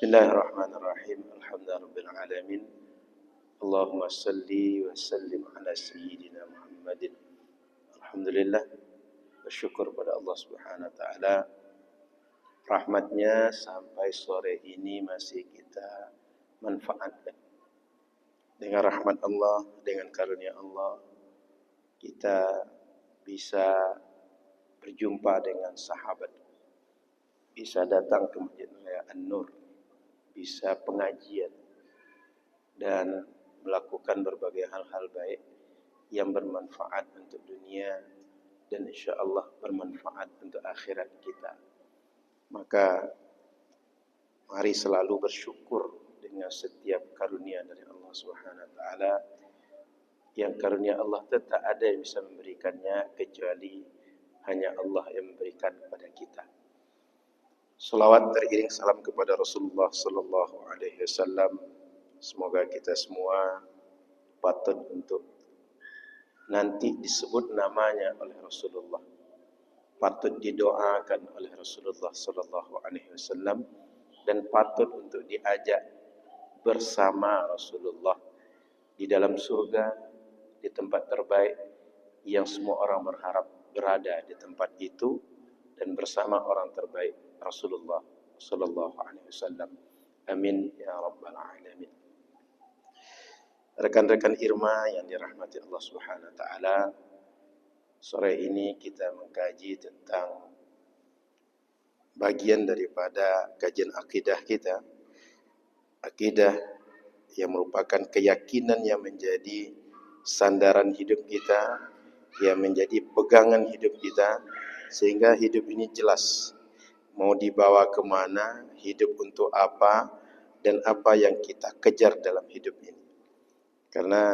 Bismillahirrahmanirrahim. Alhamdulillahirabbil alamin. Allahumma salli wa sallim ala sayyidina Muhammadin. Alhamdulillah, bersyukur pada Allah Subhanahu wa taala, rahmatnya sampai sore ini masih kita manfaatkan. Dengan rahmat Allah, dengan karunia Allah, kita bisa berjumpa dengan sahabat, bisa datang ke Masjid Raya An-Nur, bisa pengajian dan melakukan berbagai hal-hal baik yang bermanfaat untuk dunia dan insya Allah bermanfaat untuk akhirat kita. Maka mari selalu bersyukur dengan setiap karunia dari Allah Subhanahu wa taala. Yang karunia Allah tak ada yang bisa memberikannya kecuali hanya Allah yang memberikan kepada kita. Salawat teriring salam kepada Rasulullah sallallahu alaihi wasallam. Semoga kita semua patut untuk nanti disebut namanya oleh Rasulullah, patut didoakan oleh Rasulullah sallallahu alaihi wasallam, dan patut untuk diajak bersama Rasulullah di dalam surga, di tempat terbaik yang semua orang berharap berada di tempat itu dan bersama orang terbaik Rasulullah sallallahu alaihi wasallam. Amin ya rabbal alamin. Rekan-rekan Irma yang dirahmati Allah Subhanahu wa taala, sore ini kita mengkaji tentang bagian daripada kajian akidah kita. Akidah yang merupakan keyakinan yang menjadi sandaran hidup kita, yang menjadi pegangan hidup kita, sehingga hidup ini jelas mau dibawa kemana, hidup untuk apa, dan apa yang kita kejar dalam hidup ini. Karena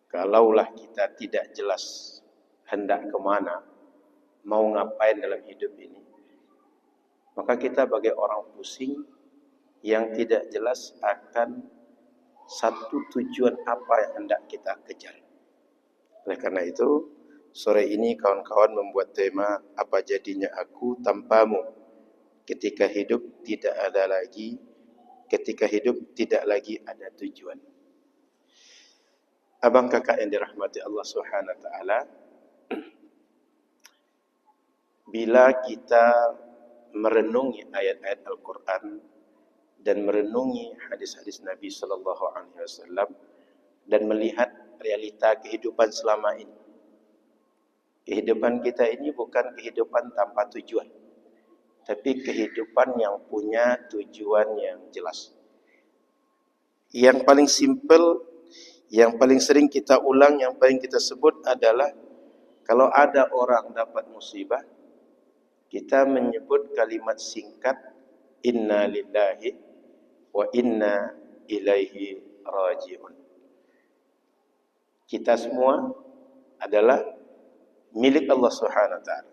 kalaulah kita tidak jelas hendak kemana, mau ngapain dalam hidup ini, maka kita bagai orang pusing yang tidak jelas akan satu tujuan apa yang hendak kita kejar. Oleh karena itu, sore ini kawan-kawan membuat tema apa jadinya aku tanpamu ketika hidup tidak ada lagi, ketika hidup tidak lagi ada tujuan. Abang kakak yang dirahmati Allah Subhanahu wa taala, bila kita merenungi ayat-ayat Al-Qur'an dan merenungi hadis-hadis Nabi sallallahu alaihi wasallam dan melihat realita kehidupan selama ini, kehidupan kita ini bukan kehidupan tanpa tujuan, tapi kehidupan yang punya tujuan yang jelas. Yang paling simple, yang paling sering kita ulang, yang paling kita sebut adalah kalau ada orang dapat musibah, kita menyebut kalimat singkat inna lillahi wa inna ilaihi raji'un. Kita semua adalah milik Allah Subhanahu wa taala.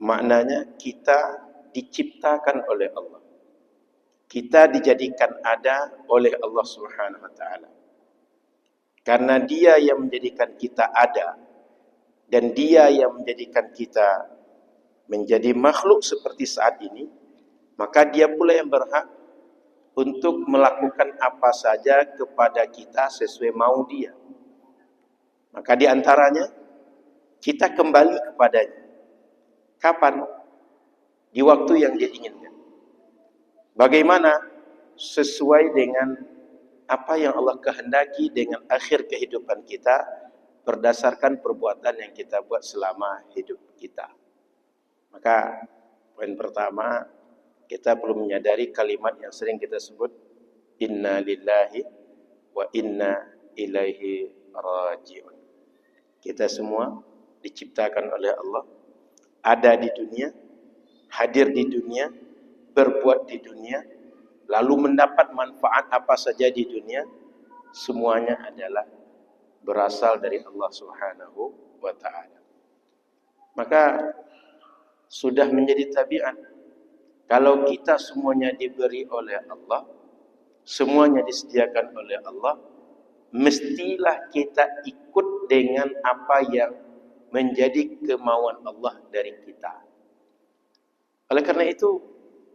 Maknanya kita diciptakan oleh Allah. Kita dijadikan ada oleh Allah Subhanahu wa taala. Karena Dia yang menjadikan kita ada dan Dia yang menjadikan kita menjadi makhluk seperti saat ini, maka Dia pula yang berhak untuk melakukan apa saja kepada kita sesuai mau Dia. Maka di antaranya kita kembali kepadanya. Kapan? Di waktu yang Dia inginkan. Bagaimana? Sesuai dengan apa yang Allah kehendaki dengan akhir kehidupan kita berdasarkan perbuatan yang kita buat selama hidup kita. Maka poin pertama, kita perlu menyadari kalimat yang sering kita sebut inna lillahi wa inna ilaihi raji'un. Kita semua diciptakan oleh Allah, ada di dunia, hadir di dunia, berbuat di dunia, lalu mendapat manfaat apa saja di dunia, semuanya adalah berasal dari Allah Subhanahu wa taala. Maka sudah menjadi tabiat, kalau kita semuanya diberi oleh Allah, semuanya disediakan oleh Allah, mestilah kita ikut dengan apa yang menjadi kemauan Allah dari kita. Oleh karena itu,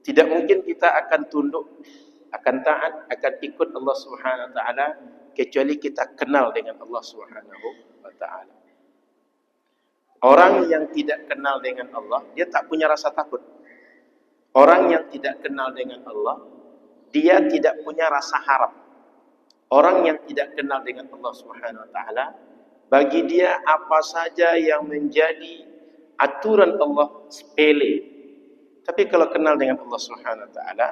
Tidak mungkin kita akan tunduk, akan taat, akan ikut Allah Subhanahu wa taala kecuali kita kenal dengan Allah Subhanahu wa taala. Orang yang tidak kenal dengan Allah, dia tak punya rasa takut. Orang yang tidak kenal dengan Allah, dia tidak punya rasa harap. Orang yang tidak kenal dengan Allah Subhanahu wa taala, bagi dia apa saja yang menjadi aturan Allah sepele. Tapi kalau kenal dengan Allah Subhanahu wa taala,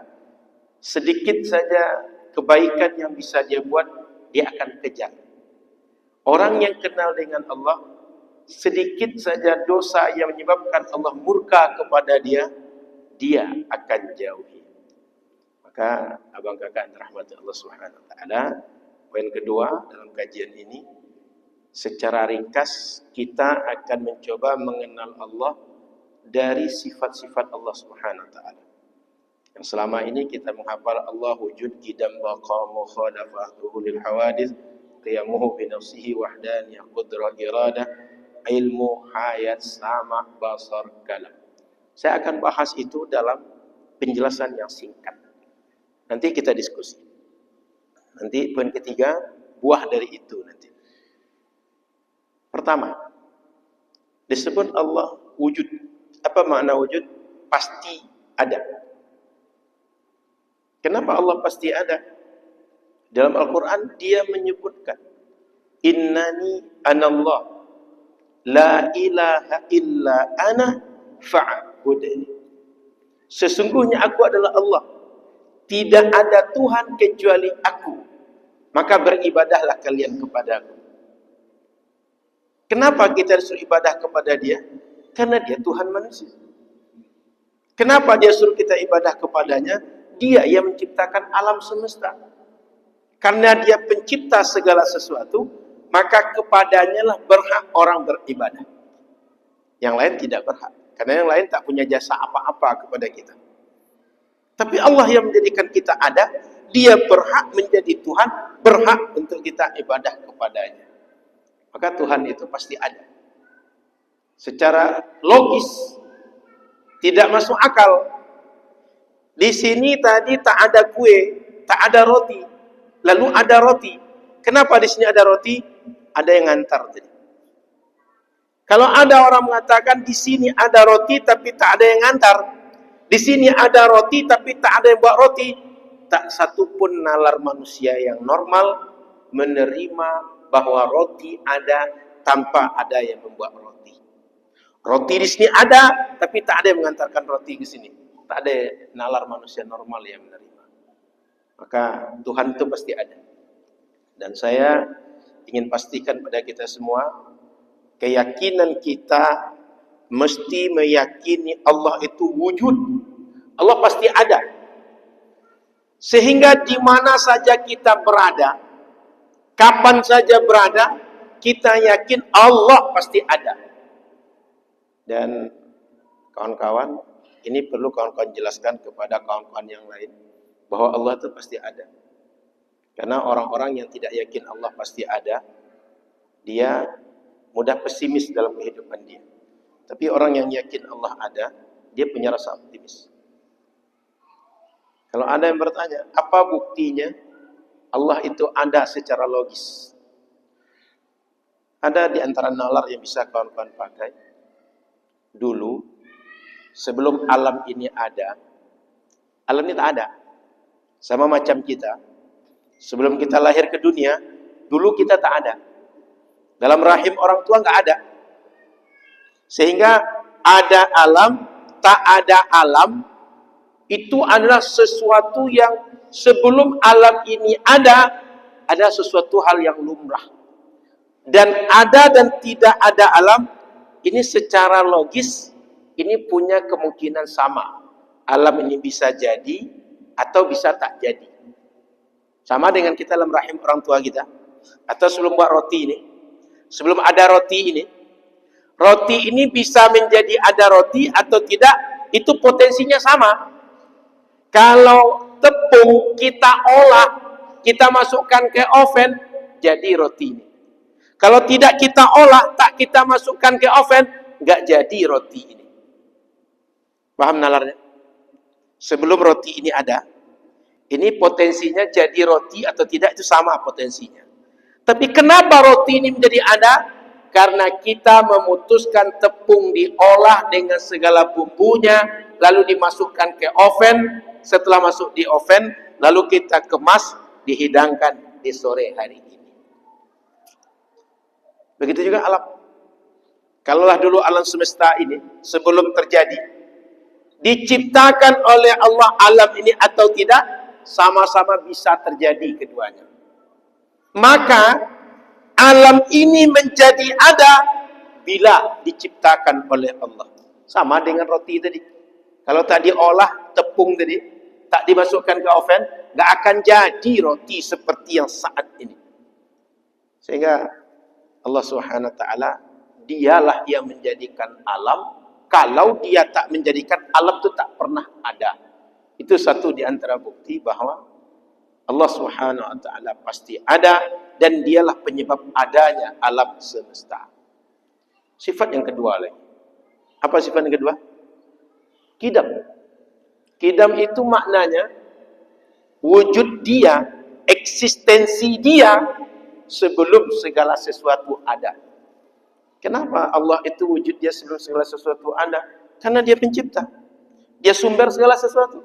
sedikit saja kebaikan yang bisa dia buat, dia akan kejar. Orang yang kenal dengan Allah, sedikit saja dosa yang menyebabkan Allah murka kepada dia, dia akan jauhi. Maka abang kakak rahmat Allah Subhanahu wa taala, poin kedua dalam kajian ini, secara ringkas kita akan mencoba mengenal Allah dari sifat-sifat Allah Subhanahu wa taala. Yang selama ini kita menghafal Allah wujud qidam baqa mukhalafahu lil hawadits qiyamuhu bi nafsihi wahdaniyah qudrah iradah ilmu hayat sama basar kalam. Saya akan bahas itu dalam penjelasan yang singkat. Nanti kita diskusi. Nanti poin ketiga, buah dari itu nanti. Pertama, disebut Allah wujud. Apa makna wujud? Pasti ada. Kenapa Allah pasti ada? Dalam Al-Quran dia menyebutkan, innani anallah, la ilaha illa ana fa'budni. Sesungguhnya aku adalah Allah, tidak ada Tuhan kecuali aku, maka beribadahlah kalian kepadaku. Kenapa kita harus ibadah kepada dia? Karena dia Tuhan manusia. Kenapa dia suruh kita ibadah kepadanya? Dia yang menciptakan alam semesta. Karena dia pencipta segala sesuatu, maka kepadanya lah berhak orang beribadah. Yang lain tidak berhak. Karena yang lain tak punya jasa apa-apa kepada kita. Tapi Allah yang menjadikan kita ada, dia berhak menjadi Tuhan, berhak untuk kita ibadah kepadanya. Maka Tuhan itu pasti ada. Secara logis tidak masuk akal. Di sini tadi tak ada kue, tak ada roti. Lalu ada roti. Kenapa di sini ada roti? Ada yang ngantar tadi. Kalau ada orang mengatakan di sini ada roti tapi tak ada yang ngantar, di sini ada roti tapi tak ada yang buat roti, tak satu pun nalar manusia yang normal menerima bahwa roti ada tanpa ada yang membuat roti. Roti di sini ada, tapi tak ada yang mengantarkan roti ke sini. Tak ada nalar manusia normal yang menerima. Maka Tuhan itu pasti ada. Dan saya ingin pastikan pada kita semua, keyakinan kita mesti meyakini Allah itu wujud. Allah pasti ada. Sehingga di mana saja kita berada, kapan saja berada, kita yakin Allah pasti ada. Dan kawan-kawan, ini perlu kawan-kawan jelaskan kepada kawan-kawan yang lain bahwa Allah itu pasti ada. Karena orang-orang yang tidak yakin Allah pasti ada, dia mudah pesimis dalam kehidupan dia. Tapi orang yang yakin Allah ada, dia punya rasa optimis. Kalau ada yang bertanya, apa buktinya Allah itu ada secara logis? Ada di antara nalar yang bisa kawan-kawan pakai. Dulu, sebelum alam ini ada, alam ini tak ada. Sama macam kita. Sebelum kita lahir ke dunia, dulu kita tak ada. Dalam rahim orang tua nggak ada. Sehingga ada alam, tak ada alam, itu adalah sesuatu yang sebelum alam ini ada sesuatu hal yang lumrah. Dan ada dan tidak ada alam, ini secara logis, ini punya kemungkinan sama. Alam ini bisa jadi, atau bisa tak jadi. Sama dengan kita dalam rahim orang tua kita. Atau sebelum buat roti ini. Sebelum ada roti ini. Roti ini bisa menjadi ada roti atau tidak, itu potensinya sama. Kalau tepung kita olah, kita masukkan ke oven, jadi roti ini. Kalau tidak kita olah, tak kita masukkan ke oven, nggak jadi roti ini. Paham nalarnya? Sebelum roti ini ada, ini potensinya jadi roti atau tidak itu sama potensinya. Tapi kenapa roti ini menjadi ada? Karena kita memutuskan tepung diolah dengan segala bumbunya, lalu dimasukkan ke oven. Setelah masuk di oven, lalu kita kemas, dihidangkan di sore hari ini. Begitu juga alam. Kalaulah dulu alam semesta ini sebelum terjadi, diciptakan oleh Allah alam ini atau tidak, sama-sama bisa terjadi keduanya. Maka alam ini menjadi ada bila diciptakan oleh Allah. Sama dengan roti tadi. Kalau tak diolah tepung tadi, tak dimasukkan ke oven, nggak akan jadi roti seperti yang saat ini. Sehingga Allah Subhanahu wa taala dialah yang menjadikan alam. Kalau dia tak menjadikan, alam itu tak pernah ada. Itu satu di antara bukti bahwa Allah Subhanahu wa taala pasti ada dan dialah penyebab adanya alam semesta. Sifat yang kedua lagi. Apa sifat yang kedua? Kidam. Kidam itu maknanya wujud dia, eksistensi dia sebelum segala sesuatu ada. Kenapa Allah itu wujud dia sebelum segala sesuatu ada? Karena dia pencipta. Dia sumber segala sesuatu.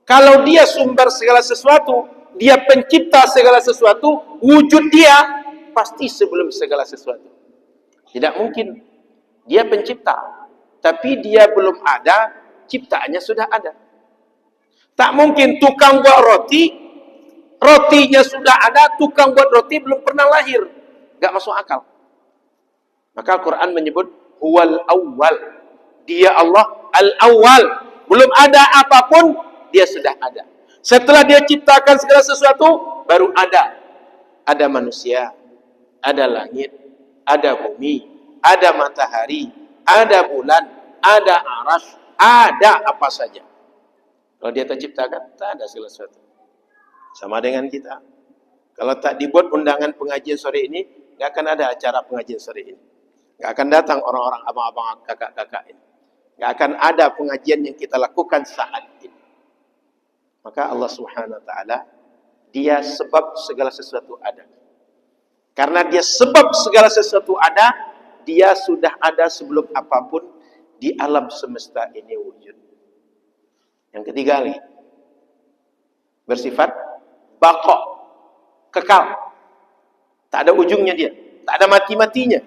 Kalau dia sumber segala sesuatu, dia pencipta segala sesuatu, wujud dia pasti sebelum segala sesuatu. Tidak mungkin dia pencipta, tapi dia belum ada, ciptaannya sudah ada. Tak mungkin tukang buat roti, rotinya sudah ada, tukang buat roti belum pernah lahir. Gak masuk akal. Maka Al-Quran menyebut huwal awwal. Dia Allah al-awwal. Belum ada apapun, dia sudah ada. Setelah dia ciptakan segala sesuatu, baru ada. Ada manusia, ada langit, ada bumi, ada matahari, ada bulan, ada arasy, ada apa saja. Kalau dia tak ciptakan, tak ada segala sesuatu. Sama dengan kita. Kalau tak dibuat undangan pengajian sore ini, nggak akan ada acara pengajian sore ini. Nggak akan datang orang-orang abang-abang, kakak-kakak ini. Nggak akan ada pengajian yang kita lakukan saat ini. Maka Allah Subhanahu wa taala dia sebab segala sesuatu ada. Karena dia sebab segala sesuatu ada, dia sudah ada sebelum apapun di alam semesta ini wujud. Yang ketiga lagi, bersifat baqa, kekal. Tak ada ujungnya dia, tak ada mati-matinya.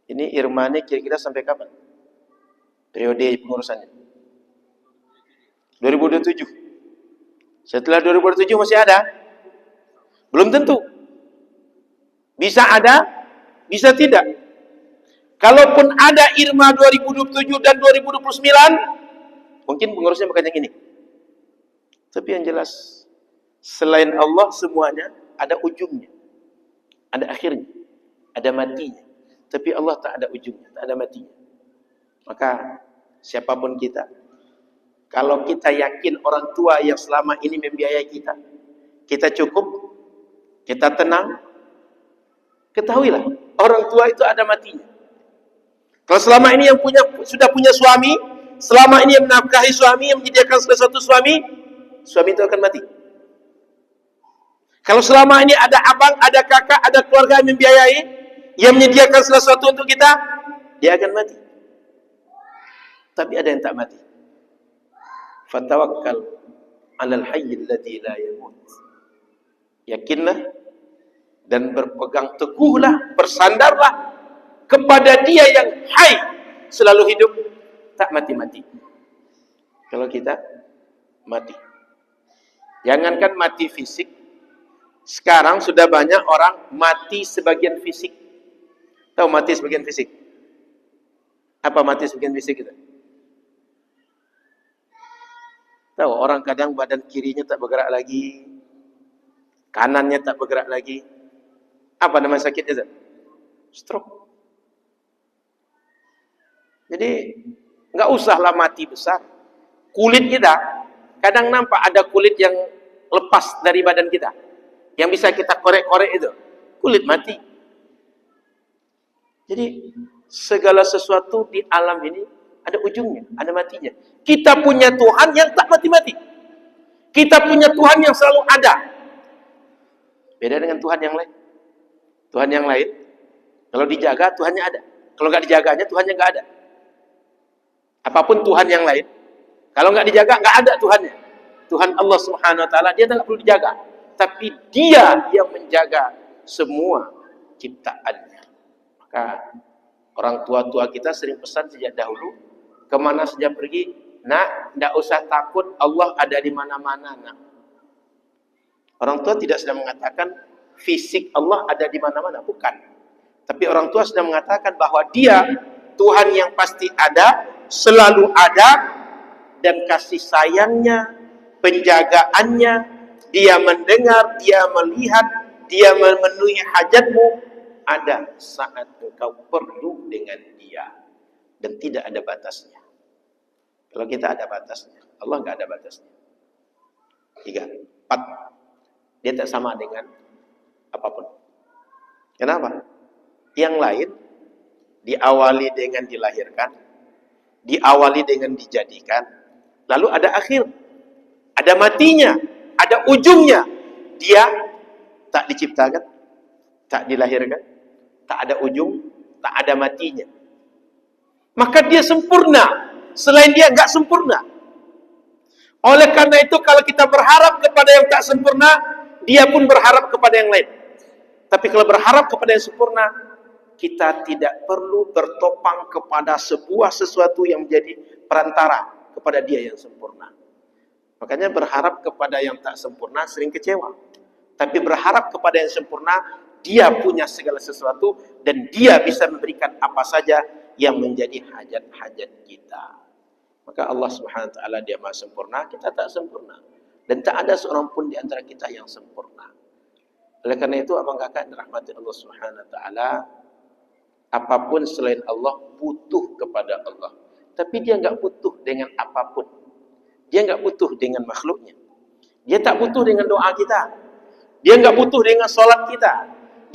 Ini Irmani kira-kira sampai kapan? Periode pengurusannya 2027. Setelah 2027 masih ada? Belum tentu. Bisa ada, bisa tidak. Kalaupun ada Irma 2027 dan 2029, mungkin pengurusnya bukan yang ini. Tapi yang jelas, selain Allah semuanya ada ujungnya, ada akhirnya, ada matinya. Tapi Allah tak ada ujungnya, tak ada matinya. Maka siapapun kita, kalau kita yakin orang tua yang selama ini membiayai kita, kita cukup, kita tenang, ketahuilah orang tua itu ada matinya. Kalau selama ini yang sudah punya suami, selama ini yang menafkahi suami, yang menyediakan salah satu suami itu akan mati. Kalau selama ini ada abang, ada kakak, ada keluarga yang membiayai, yang menyediakan salah satu untuk kita, dia akan mati. Tapi ada yang tak mati. Fatawakkal 'alal hayyil ladzi la yamut. Yakinlah dan berpegang teguhlah, bersandarlah kepada Dia yang hai, selalu hidup, tak mati-mati. Kalau kita mati, jangankan mati fisik, sekarang sudah banyak orang mati sebagian fisik. Tahu mati sebagian fisik? Apa mati sebagian fisik itu? Tahu orang kadang badan kirinya tak bergerak lagi, kanannya tak bergerak lagi. Apa nama sakitnya itu? Stroke. Jadi nggak usahlah mati besar. Kulit kita kadang nampak ada kulit yang lepas dari badan kita, yang bisa kita korek-korek itu kulit mati. Jadi segala sesuatu di alam ini ada ujungnya, ada matinya. Kita punya Tuhan yang tak mati-mati. Kita punya Tuhan yang selalu ada. Beda dengan Tuhan yang lain. Tuhan yang lain, kalau dijaga Tuhannya ada. Kalau nggak dijaganya Tuhannya nggak ada. Apapun Tuhan yang lain, kalau nggak dijaga nggak ada Tuhannya. Tuhan Allah Subhanahu Wa Taala dia tak perlu dijaga, tapi Dia yang menjaga semua ciptaannya. Maka orang tua-tua kita sering pesan sejak dahulu, kemana saja pergi, nak, tidak usah takut, Allah ada di mana-mana, nak. Orang tua tidak sedang mengatakan fisik Allah ada di mana-mana, bukan. Tapi orang tua sedang mengatakan bahwa Dia Tuhan yang pasti ada, selalu ada, dan kasih sayangnya, penjagaannya, Dia mendengar, Dia melihat, Dia memenuhi hajatmu ada saat engkau perlu dengan Dia, dan tidak ada batasnya. Kalau kita ada batasnya, Allah nggak ada batasnya. 3, 4. Dia tak sama dengan apapun. Kenapa? Yang lain diawali dengan dilahirkan, diawali dengan dijadikan, lalu ada akhir, ada matinya, ada ujungnya. Dia tak diciptakan, tak dilahirkan, tak ada ujung, tak ada matinya. Maka Dia sempurna. Selain Dia enggak sempurna. Oleh karena itu kalau kita berharap kepada yang tak sempurna, Dia pun berharap kepada yang lain. Tapi kalau berharap kepada yang sempurna, kita tidak perlu bertopang kepada sebuah sesuatu yang menjadi perantara kepada Dia yang sempurna. Makanya berharap kepada yang tak sempurna sering kecewa. Tapi berharap kepada yang sempurna, Dia punya segala sesuatu dan Dia bisa memberikan apa saja yang menjadi hajat-hajat kita. Maka Allah Subhanahu Wa Taala Dia Maha sempurna, kita tak sempurna. Dan tak ada seorang pun di antara kita yang sempurna. Oleh karena itu, abang kakak dirahmati Allah Subhanahu Wa Taala, apapun selain Allah butuh kepada Allah. Tapi Dia enggak butuh dengan apapun. Dia enggak butuh dengan makhluknya. Dia tak butuh dengan doa kita. Dia enggak butuh dengan solat kita.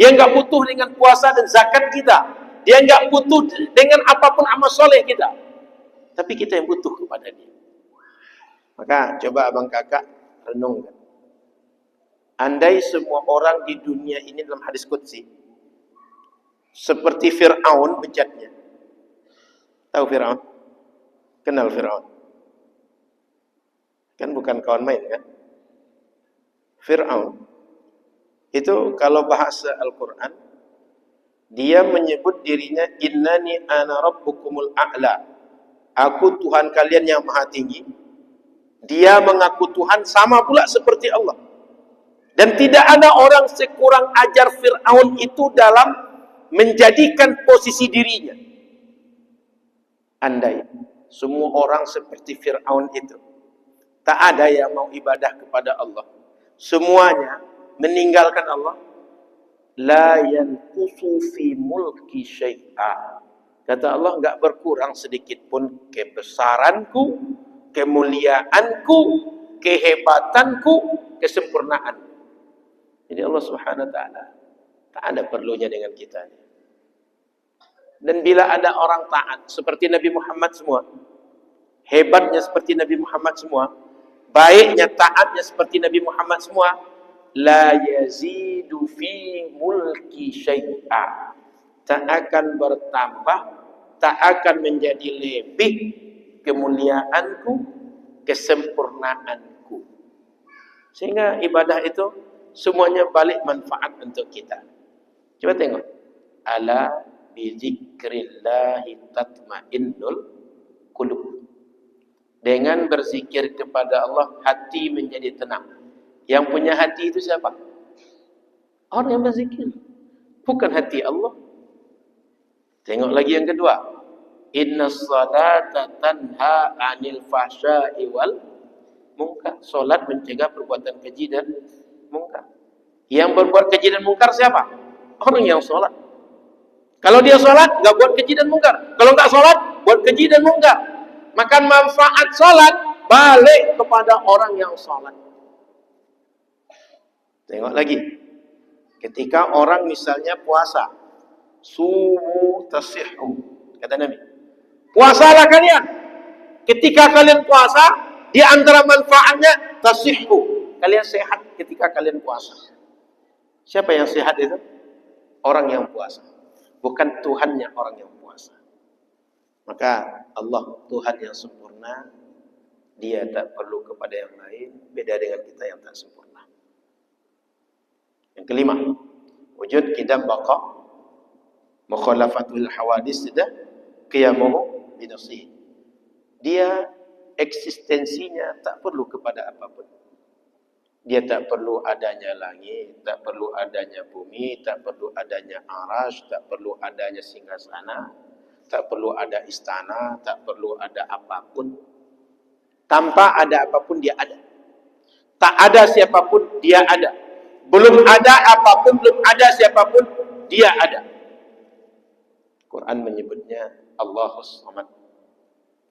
Dia enggak butuh dengan puasa dan zakat kita. Dia enggak butuh dengan apapun amal soleh kita. Tapi kita yang butuh kepada Dia. Maka coba abang kakak renungkan. Andai semua orang di dunia ini dalam hadis qudsi seperti Fir'aun bejatnya. Tahu Fir'aun? Kenal Fir'aun? Kan bukan kawan main kan? Fir'aun itu kalau bahasa Al-Quran, dia menyebut dirinya innani ana rabbukumul a'la. Aku Tuhan kalian yang maha tinggi. Dia mengaku Tuhan sama pula seperti Allah. Dan tidak ada orang sekurang ajar Fir'aun itu dalam menjadikan posisi dirinya. Andai semua orang seperti Fir'aun itu, tak ada yang mau ibadah kepada Allah, semuanya meninggalkan Allah, la yanqusu fi mulki syai'a. Kata Allah, enggak berkurang sedikit pun kebesaranku, kemuliaanku, kehebatanku, kesempurnaanku. Jadi Allah Subhanahu Wa Taala tak ada perlunya dengan kita. Dan bila ada orang taat seperti Nabi Muhammad semua, hebatnya seperti Nabi Muhammad semua, baiknya taatnya seperti Nabi Muhammad semua, la yazidu fi mulki syai'a. Tak akan bertambah, tak akan menjadi lebih kemuliaanku, kesempurnaanku. Sehingga ibadah itu semuanya balik manfaat untuk kita. Coba tengok. Ala bi dzikrillahi tatmainnul qulub. Dengan berzikir kepada Allah, hati menjadi tenang. Yang punya hati itu siapa? Orang yang berzikir. Bukan hati Allah. Tengok lagi yang kedua. Innas salata tanha 'anil fahsya'i wal munkar. Salat mencegah perbuatan keji dan munkar. Yang berbuat keji dan munkar siapa? Orang yang salat. Kalau dia salat, enggak buat keji dan munkar. Kalau enggak salat, buat keji dan munkar. Maka manfaat salat balik kepada orang yang salat. Tengok lagi. Ketika orang misalnya puasa, sumu tasihhu, kata Nabi, Puasalah kalian. Ketika kalian puasa, di antara manfaatnya tasihhu. Kalian sehat ketika kalian puasa. Siapa yang sehat itu? Orang yang puasa. Bukan Tuhannya orang yang puasa. Maka Allah Tuhan yang sempurna, Dia tak perlu kepada yang lain, beda dengan kita yang tak sempurna. Yang kelima, wujud qidam baqa, mukhalafatul hawadis, sudah qiyamuhu binafsihi. Dia eksistensinya tak perlu kepada apapun. Dia tak perlu adanya langit, tak perlu adanya bumi, tak perlu adanya arash, tak perlu adanya singgasana, tak perlu ada istana, tak perlu ada apapun. Tanpa ada apapun dia ada. Tak ada siapapun dia ada. Belum ada apapun, belum ada siapapun dia ada. Quran menyebutnya Allahus Samad.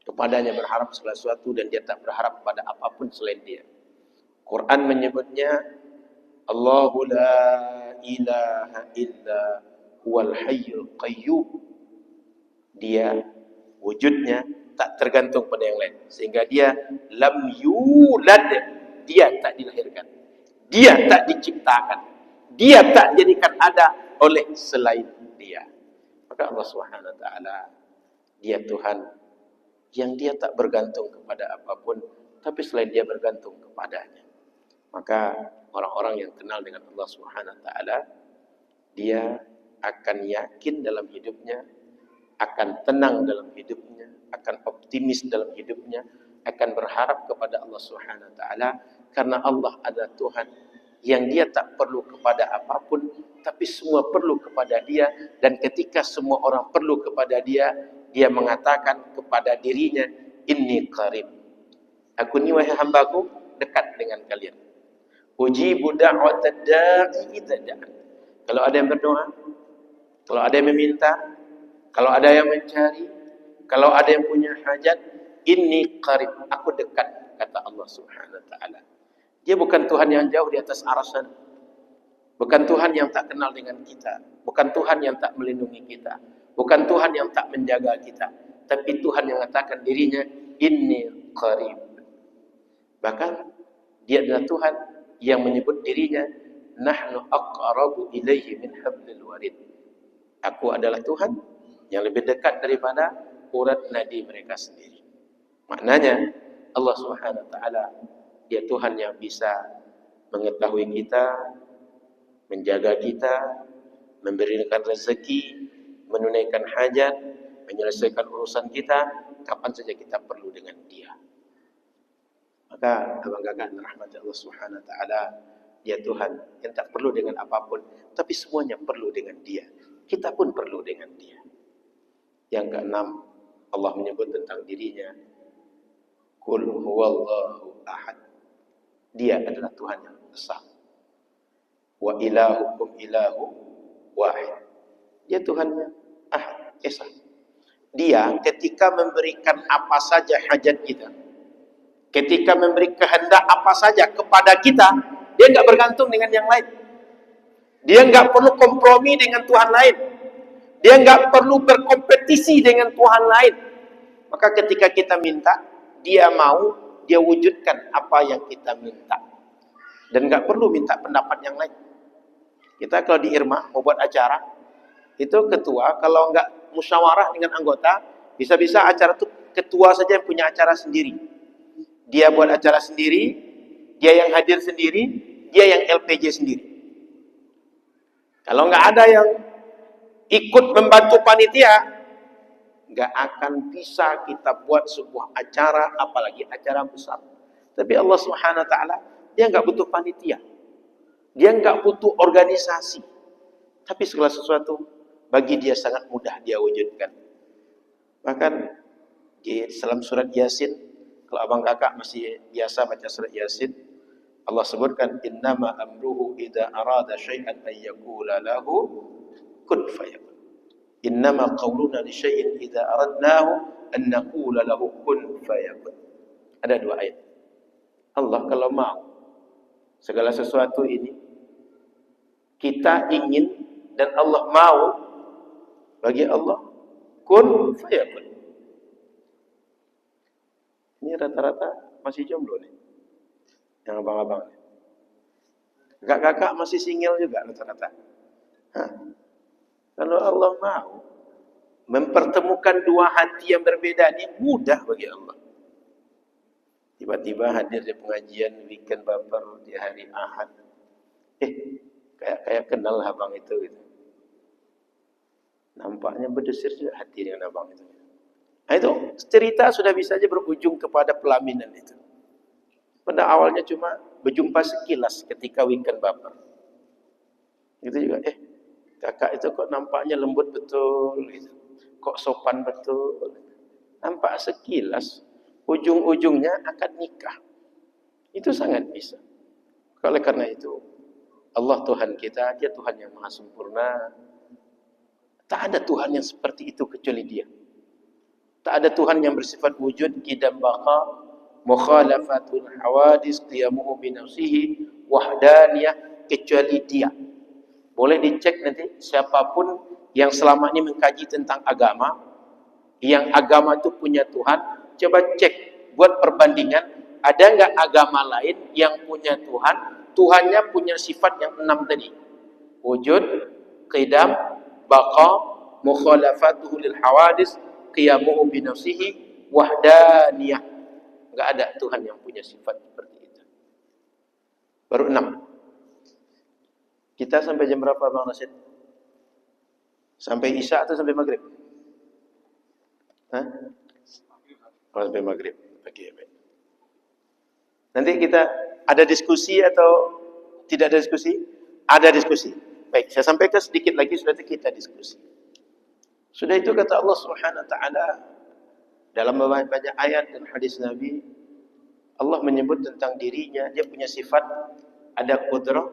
Kepadanya berharap segala sesuatu dan dia tak berharap pada apapun selain dia. Quran menyebutnya Allahu la ilaha illa huwal hayyul qayyum. Dia wujudnya tak tergantung pada yang lain, sehingga dia lam yulad, dia tak dilahirkan, dia tak diciptakan, dia tak dijadikan ada oleh selain dia. Maka Allah Subhanahu wa taala, dia Tuhan yang dia tak bergantung kepada apapun, tapi selain dia bergantung kepadanya. Maka orang-orang yang kenal dengan Allah Subhanahu wa taala, dia akan yakin dalam hidupnya, akan tenang dalam hidupnya, akan optimis dalam hidupnya, akan berharap kepada Allah Subhanahu wa taala, karena Allah adalah Tuhan yang dia tak perlu kepada apapun, tapi semua perlu kepada dia. Dan ketika semua orang perlu kepada dia, dia mengatakan kepada dirinya, inni qarib, aku ni wahai hambaku dekat dengan kalian. Ujibu da'watad da'i idza da'an. Kalau ada yang berdoa, kalau ada yang meminta, kalau ada yang mencari, kalau ada yang punya hajat, inni qarib, aku dekat, kata Allah Subhanahu wa taala. Dia bukan Tuhan yang jauh di atas arasy, bukan Tuhan yang tak kenal dengan kita, bukan Tuhan yang tak melindungi kita, bukan Tuhan yang tak menjaga kita, tapi Tuhan yang mengatakan dirinya inni qarib. Bahkan dia adalah Tuhan yang menyebut dirinya nahnu aqrabu ilaihi min hablil warid. Aku adalah Tuhan yang lebih dekat daripada urat nadi mereka sendiri. Maknanya Allah Subhanahu wa taala, dia Tuhan yang bisa mengetahui kita, menjaga kita, memberikan rezeki, menunaikan hajat, menyelesaikan urusan kita kapan saja kita perlu dengan dia. Maka abang kakak rahmat Allah Subhanahu wa taala, dia Tuhan yang tak perlu dengan apapun, tapi semuanya perlu dengan dia. Kita pun perlu dengan dia. Yang keenam, Allah menyebut tentang dirinya, Qul huwallahu ahad. Dia adalah Tuhan yang esa. Wa ilahukum ilahu wahid. Dia Tuhannya ahad, esa. Dia ketika memberikan apa saja hajat kita, ketika memberi kehendak apa saja kepada kita, dia enggak bergantung dengan yang lain. Dia enggak perlu kompromi dengan Tuhan lain. Dia enggak perlu berkompetisi dengan Tuhan lain. Maka ketika kita minta, dia mau, dia wujudkan apa yang kita minta. Dan enggak perlu minta pendapat yang lain. Kita kalau di Irma mau buat acara, itu ketua kalau enggak musyawarah dengan anggota, bisa-bisa acara itu ketua saja yang punya acara sendiri. Dia buat acara sendiri, dia yang hadir sendiri, dia yang LPJ sendiri. Kalau enggak ada yang ikut membantu panitia, enggak akan bisa kita buat sebuah acara, apalagi acara besar. Tapi Allah Subhanahu wa taala, dia enggak butuh panitia. Dia enggak butuh organisasi. Tapi segala sesuatu bagi dia sangat mudah dia wujudkan. Bahkan di dalam surat Yasin, kalau abang kakak masih biasa baca surat Yasin, Allah sebutkan innama amruhu idza arada syai'an ay yaqula lahu kun fayakun. Innama qauluna li syai'in idza aradnahu an naqula lahu kun fayakun. Ada dua ayat. Allah kalau mau segala sesuatu ini kita ingin dan Allah mau, bagi Allah kun fayakun. Ini rata-rata masih jomblo nih, yang abang-abang. Kakak-kakak masih single juga rata-rata. Hah? Kalau Allah mau mempertemukan dua hati yang berbeda, ini mudah bagi Allah. Tiba-tiba hadir di pengajian weekend baper di hari Ahad. Kayak kenal abang itu gitu. Nampaknya berdesir juga hati dengan abang itu. Nah itu cerita sudah bisa aja berujung kepada pelaminan itu. Pada awalnya cuma berjumpa sekilas ketika weekend baper. Itu juga kakak itu kok nampaknya lembut betul gitu. Kok sopan betul. Nampak sekilas ujung-ujungnya akan nikah. Itu sangat bisa. Oleh karena itu Allah Tuhan kita, Dia Tuhan yang maha sempurna. Tak ada Tuhan yang seperti itu kecuali Dia. Tak ada Tuhan yang bersifat wujud, qidam baqa, mukhalafatul hawadis, qiyamuhu binafsihi, wahdaniyah, kecuali Dia. Boleh dicek nanti siapapun yang selama ini mengkaji tentang agama, yang agama itu punya Tuhan, coba cek, buat perbandingan, ada enggak agama lain yang punya Tuhan, Tuhannya punya sifat yang 6 tadi. Wujud, qidam, baqa, mukhalafatuhu lil hawadis, qiyamuhu bi nafsihi, wahdaniyah. Enggak ada Tuhan yang punya sifat seperti itu. Baru 6. Kita sampai jam berapa Bang Nasid? Sampai Isya atau sampai Maghrib? Hah? Oh, sampai Maghrib. Oke, baik. Nanti kita ada diskusi atau tidak ada diskusi? Ada diskusi. Baik, saya sampaikan sedikit lagi sudah kita diskusi. Sudah itu kata Allah Subhanahu wa taala dalam banyak ayat dan hadis Nabi, Allah menyebut tentang dirinya, Dia punya sifat, ada qudrah,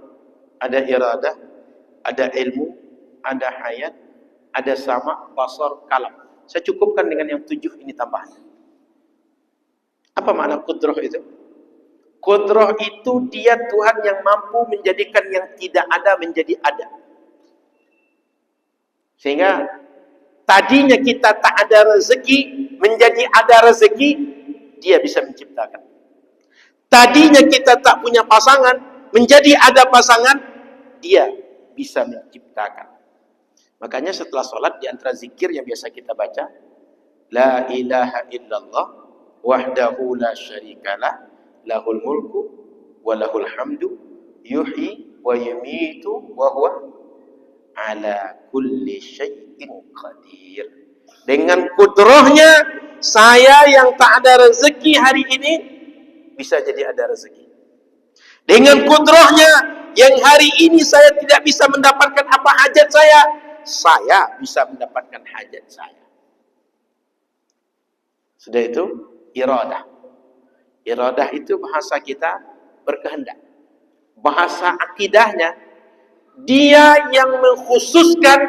ada iradah, ada ilmu, ada hayat, ada sama, basar, kalam. Saya cukupkan dengan yang 7 ini tambahan. Apa makna qudrah itu? Qudrah itu Dia Tuhan yang mampu menjadikan yang tidak ada menjadi ada. Sehingga tadinya kita tak ada rezeki menjadi ada rezeki, Dia bisa menciptakan. Tadinya kita tak punya pasangan menjadi ada pasangan, Dia bisa menciptakan. Makanya setelah sholat di antara zikir yang biasa kita baca, La ilaha illallah wahdahu la syarikalah lahul mulku wa lahul hamdu yuhyi wa yumitu wa huwa ala kulli syai'in qadir. Dengan kudrahnya saya yang tak ada rezeki hari ini bisa jadi ada rezeki. Dengan kudrahnya yang hari ini saya tidak bisa mendapatkan apa hajat saya bisa mendapatkan hajat saya. Sudah itu iradah. Iradah itu bahasa kita berkehendak. Bahasa akidahnya, Dia yang mengkhususkan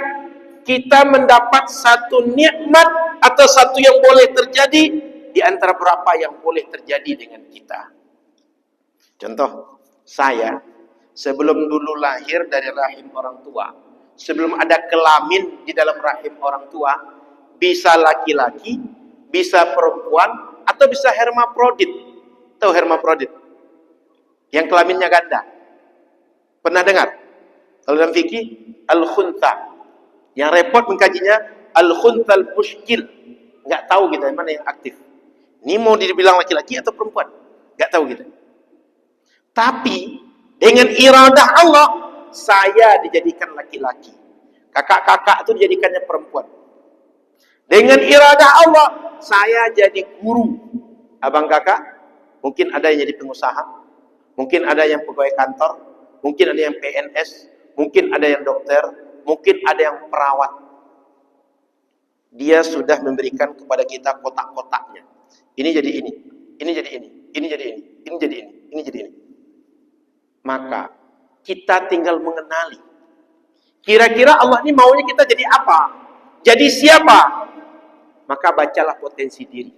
kita mendapat satu nikmat atau satu yang boleh terjadi di antara berapa yang boleh terjadi dengan kita. Contoh, saya sebelum dulu lahir dari rahim orang tua, sebelum ada kelamin di dalam rahim orang tua, bisa laki-laki, bisa perempuan, atau bisa hermafrodit. Tahu hermafrodit? Yang kelaminnya ganda. Pernah dengar? Kalau dalam fikih, al-khuntha. Yang repot mengkajinya, al-khunthal mushkil. Enggak tahu kita mana yang aktif. Ini mau dibilang laki-laki atau perempuan? Enggak tahu kita. Tapi dengan iradah Allah, saya dijadikan laki-laki. Kakak-kakak itu dijadikannya perempuan. Dengan iradah Allah, saya jadi guru. Abang kakak, mungkin ada yang jadi pengusaha, mungkin ada yang pegawai kantor, mungkin ada yang PNS, mungkin ada yang dokter, mungkin ada yang perawat. Dia sudah memberikan kepada kita kotak-kotaknya. Ini jadi ini, ini jadi ini, ini jadi ini, ini jadi ini, ini jadi ini. Maka kita tinggal mengenali. Kira-kira Allah ini maunya kita jadi apa? Jadi siapa? Maka bacalah potensi diri.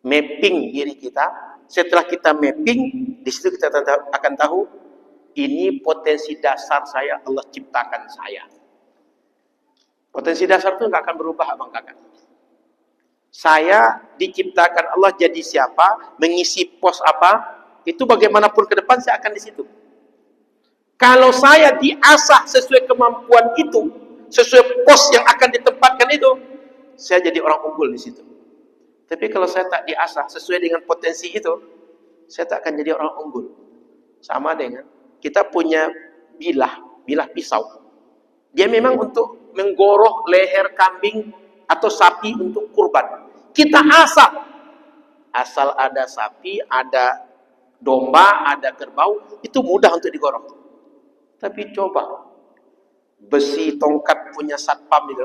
Mapping diri kita. Setelah kita mapping, di situ kita akan tahu ini potensi dasar saya, Allah ciptakan saya. Potensi dasar itu nggak akan berubah abang kakak. Saya diciptakan Allah jadi siapa, mengisi pos apa, itu bagaimanapun ke depan saya akan di situ. Kalau saya diasah sesuai kemampuan itu, sesuai pos yang akan ditempatkan itu, saya jadi orang unggul di situ. Tapi kalau saya tak diasah sesuai dengan potensi itu, saya tak akan jadi orang unggul. Sama dengan kita punya bilah pisau. Dia memang untuk menggoroh leher kambing atau sapi untuk kurban. Kita asah. Asal ada sapi, ada domba, ada kerbau, itu mudah untuk digorok. Tapi coba besi tongkat punya satpam itu,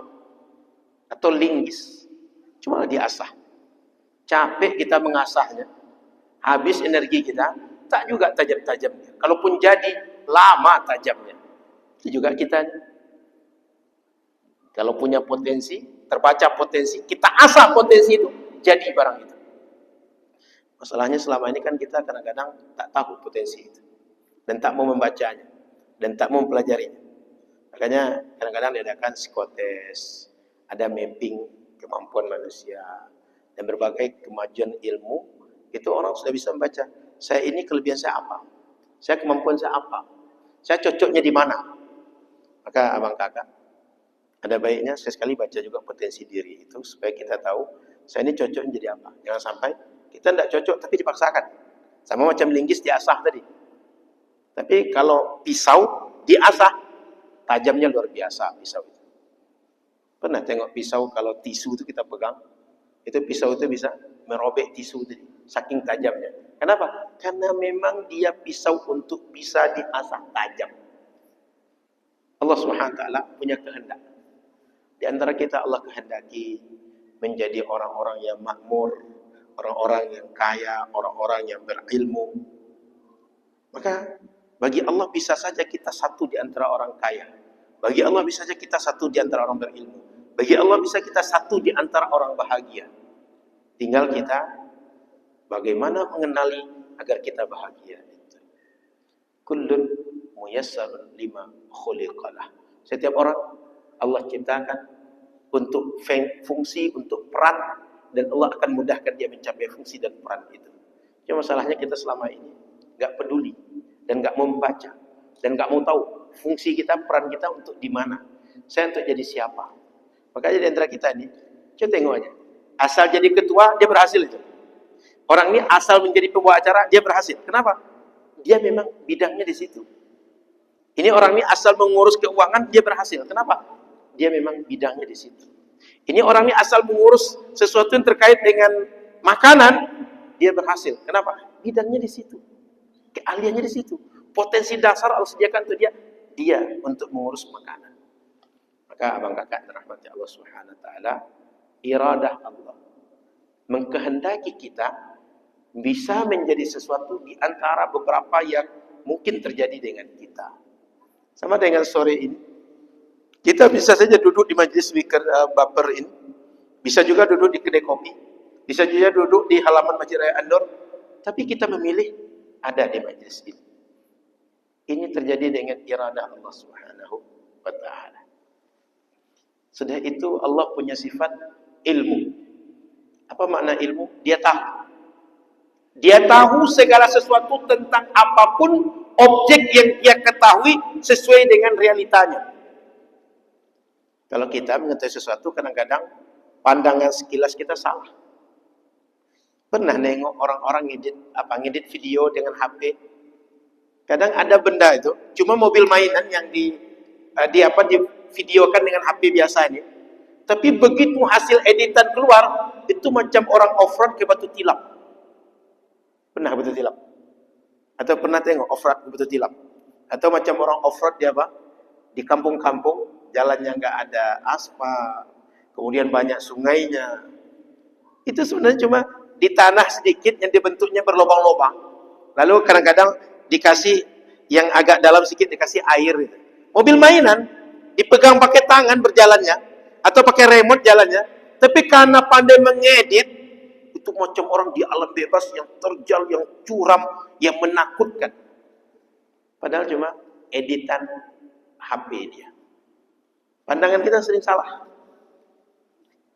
atau linggis, cuma diasah. Capek kita mengasahnya, habis energi kita, tak juga tajam-tajamnya. Kalaupun jadi, lama tajamnya. Itu juga kita. Kalau punya potensi, terbaca potensi, kita asah potensi itu, jadi barang itu. Masalahnya selama ini kan kita kadang-kadang tak tahu potensi itu. Dan tak mau membacanya. Dan tak mau mempelajarinya. Makanya kadang-kadang diadakan psikotes, ada mapping kemampuan manusia, dan berbagai kemajuan ilmu, itu orang sudah bisa membaca. Saya ini kelebihan saya apa? Saya kemampuan saya apa? Saya cocoknya di mana? Maka abang kakak, ada baiknya sekali baca juga potensi diri itu, supaya kita tahu, saya ini cocok jadi apa. Jangan sampai kita tidak cocok tapi dipaksakan. Sama macam linggis diasah tadi. Tapi kalau pisau diasah, tajamnya luar biasa pisau itu. Pernah tengok pisau kalau tisu itu kita pegang, itu pisau itu bisa merobek tisu tadi, saking tajamnya. Kenapa? Karena memang dia pisau untuk bisa diasah tajam. Allah Subhanahu wa taala punya kehendak. Di antara kita Allah kehendaki menjadi orang-orang yang makmur, orang-orang yang kaya, orang-orang yang berilmu. Maka bagi Allah bisa saja kita satu di antara orang kaya. Bagi Allah bisa saja kita satu di antara orang berilmu. Bagi Allah bisa kita satu di antara orang bahagia. Tinggal kita bagaimana mengenali agar kita bahagia. Kullun muyassarun lima khuliqalah. Setiap orang Allah ciptakan untuk fungsi, untuk peran, dan Allah akan mudahkan dia mencapai fungsi dan peran itu. Cuma masalahnya kita selama ini nggak peduli dan nggak mau membaca dan nggak mau tahu fungsi kita, peran kita untuk di mana. Saya untuk jadi siapa? Makanya di antara kita ini, coba tengok aja. Asal jadi ketua, dia berhasil itu. Orang ini asal menjadi pembawa acara, dia berhasil. Kenapa? Dia memang bidangnya di situ. Ini orang ini asal mengurus keuangan, dia berhasil. Kenapa? Dia memang bidangnya di situ. Ini orang ini asal mengurus sesuatu yang terkait dengan makanan, dia berhasil. Kenapa? Bidangnya di situ. Keahliannya di situ. Potensi dasar Allah sediakan untuk dia untuk mengurus makanan. Maka abang kakak dirahmati Allah Subhanahu wa taala, iradah Allah mengkehendaki kita bisa menjadi sesuatu di antara beberapa yang mungkin terjadi dengan kita. Sama dengan sore ini, kita bisa saja duduk di majelis baper ini, bisa juga duduk di kedai kopi, bisa juga duduk di halaman Masjid Raya An-Nur, tapi kita memilih ada di majelis ini. Ini terjadi dengan iradah Allah Subhanahu wa taala. Sudah itu Allah punya sifat ilmu. Apa makna ilmu? Dia tahu. Dia tahu segala sesuatu tentang apapun objek yang dia ketahui sesuai dengan realitanya. Kalau kita mengetahui sesuatu, kadang-kadang pandangan sekilas kita salah. Pernah nengok orang-orang ngedit video dengan HP. Kadang ada benda itu, cuma mobil mainan yang divideokan dengan HP biasa ini. Tapi begitu hasil editan keluar, itu macam orang off-road ke Batu Tilap. Pernah Batu Tilap? Atau pernah tengok off-road ke Batu Tilap? Atau macam orang off-road di kampung-kampung, jalannya nggak ada aspal, kemudian banyak sungainya. Itu sebenarnya cuma di tanah sedikit yang dibentuknya berlubang-lubang. Lalu kadang-kadang dikasih yang agak dalam sedikit, dikasih air. Mobil mainan dipegang pakai tangan berjalannya atau pakai remote jalannya, tapi karena pandai mengedit, itu macam orang di alam bebas yang terjal, yang curam, yang menakutkan. Padahal cuma editan HP dia. Pandangan kita sering salah.